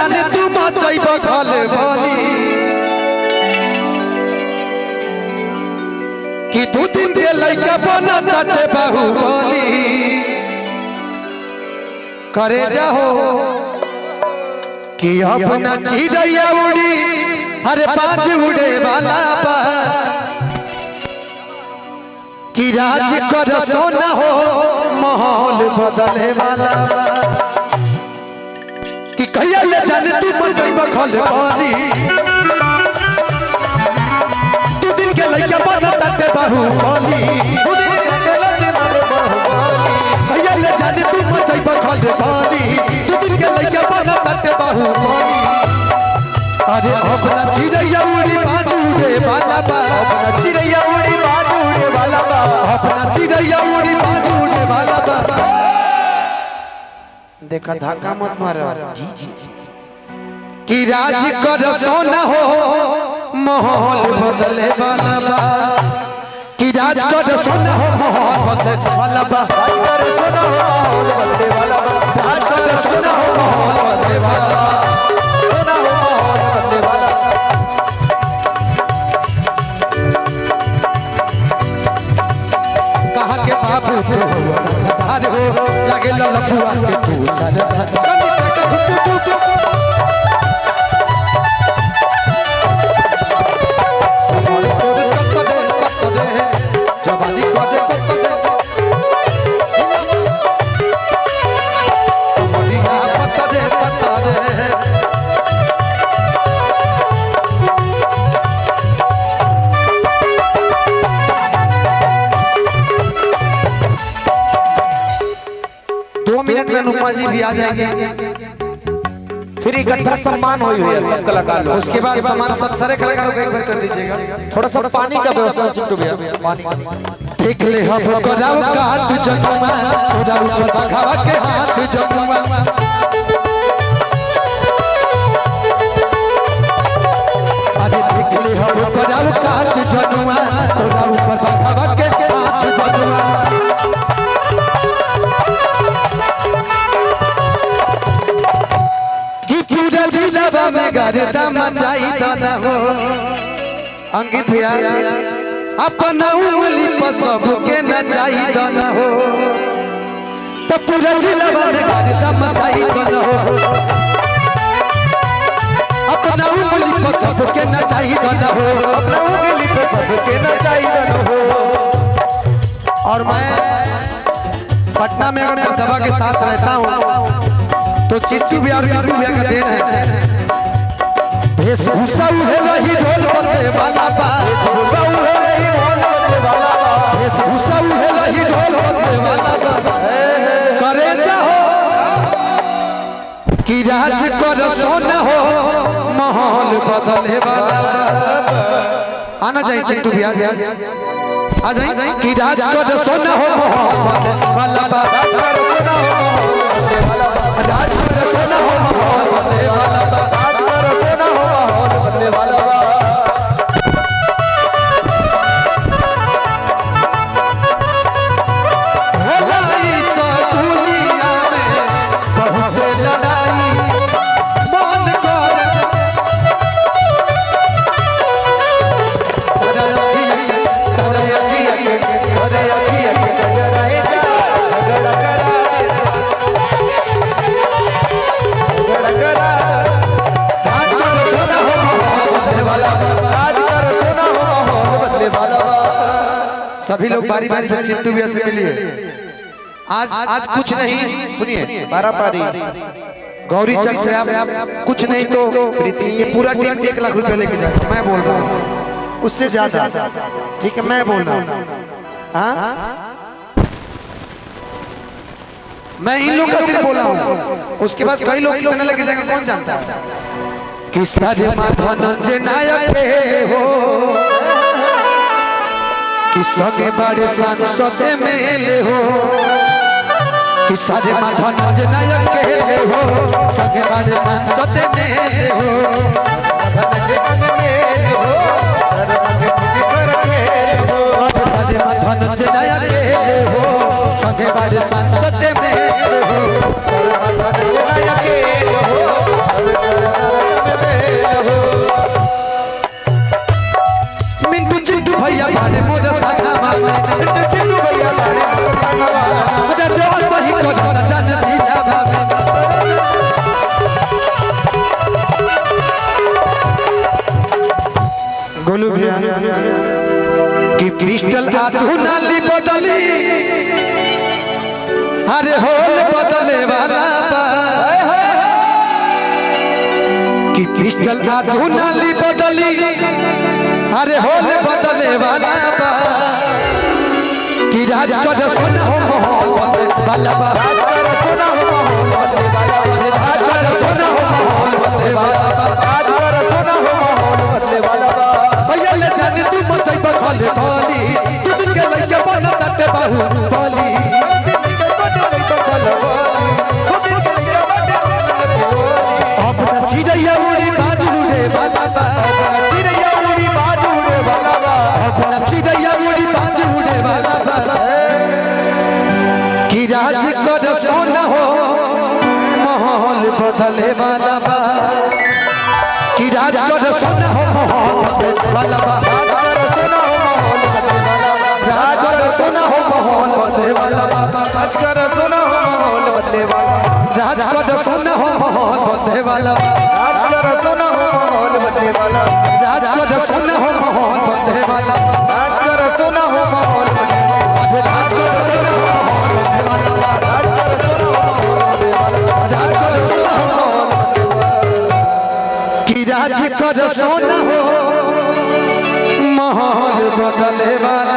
जाने तू मचैब खल बली कि 2 दिन के लइका बना ताटे बाहुबली करे जाहो कि अपना चिड़ैया उड़ी हरे 5 उड़े वाला बा कि राज कर सोना हो माहौल बदले वाला बा कि कहिया ले जाने तू मचैब खल बली 2 दिन के लइका बना ताटे बाहुबली कहिया ले जाने तू मचैब खल बली 2 दिन के लइका बना ताटे बाहुबली अरे अपना चिड़ैया उड़ी 5 उड़े वाला बा अपना चिड़ैया उड़ी 5 उड़े वाला बा अपना चिड़ैया उड़ी 5 उड़े वाला बा देखा धक्का मत मारो जी जी कि राज कर सोना हो माहौल बदले वाला बा कि राज कर सोना हो माहौल बदले वाला बा राज कर सोना हो माहौल बदले वाला बा राज कर सोना हो माहौल बदले वाला बा सोना हो माहौल बदले वाला कहा के बाबू तो हो लगे ललकुआ के तू सजदा जवानी कदे पता दे मिनट में अनुपमा जी भी आ जाएंगे फिर इकट्ठा सम्मान हुई है सब कलाकार लोग उसके बाद सम्मान सब सारे कलाकारों को एक बार कर दीजिएगा थोड़ा सा पानी का व्यवस्था चिंटू भैया पानी देख ले हम कराव का हाथ जगमा तोरा ऊपर बघावा के हाथ जगमा अरे देख ले हम कराव का हाथ जगमा तोरा ऊपर बघावा के हाथ जगमा पूरा जिला में गर्दा मचाई दना हो अंकित भैया अपना उंगली पर सबके नचाई दना हो तो पूरा जिला में गर्दा मचाई दना हो अपना उंगली पर सबके नचाई दना हो अपना उंगली पे सबके नचाई दना हो और मैं पटना में अगर मैं दवा के साथ रहता हूँ तो चिट्ठी भी और यूट्यूब भी का देन है भेषभूषा उहे रही ढोल बजने वाला बा भेषभूषा उहे रही ढोल बजने वाला बा भेषभूषा उहे रही ढोल बजने वाला बा करे जाहो कि राज कर सोना हो माहौल बदले वाला बा आना चाहिए चिट्टू भी आ जाए कि राज कर सोना हो माहौल बदले वाला बा राज कर सोना हो माहौल बदले वाला बा राज कर सोना हो माहौल बदले वाला बा लड़ाई सा दुनिया में बहुत लड़ाई मन कर सभी लोग बारी बारी से चिंटू भैया से मिलिए आज कुछ नहीं सुनिए पारी गौरी चक से आप कुछ नहीं तो ये पूरा टीम 1 लाख रुपए लेके जाएगा मैं बोल रहा हूँ उससे ज्यादा ठीक है मैं बोल रहा हूँ हाँ मैं इन लोगों का सिर्फ बोला हूँ उसके बाद कई लोग कितने लेके जाएंगे कौन जानता है कि सारे धनंजय नायक हो कि सगे बड़े सांसद मेले हो कि सारे धनंजय नायक के हो सगे बड़े सांसद मेले हो सारे धनंजय नायक के हो सगे बड़े सांसद मेले हो कि पिस्टल आधुनाली बदली अरे होल बदले वाला बा कि पिस्टल आधुनाली बदली अरे होल बदले वाला बा कि राज कर सोना हो माहौल बदले वाला बा अरे राज कर सोना हो माहौल बदले वाला बा भैया ले जाने तू मचाई बखले बोली तू दिन के लइके बन तटे बाहु बोली अपना चिड़ैया उड़ी बाज उड़े वाला बा अपना चिड़ैया उड़ी बाज उड़े वाला बा कि राज कर सोना हो माहौल बदले वाला बा कि राज कर सोना हो माहौल बदले वाला बा राज कर सोना हो माहौल बदले वाला बा राज कर सोना हो माहौल बदले वाला राज कर सोना हो माहौल बदले वाला राज कर सोना हो माहौल बदले वाला राज कर सोना हो माहौल बदले वाला राज कर सोना हो माहौल बदले राज कर सोना हो माहौल बदले वाला राज कर सोना हो माहौल बदले वाला राज कर सोना हो कि राज कर सोना हो माहौल बदले वाला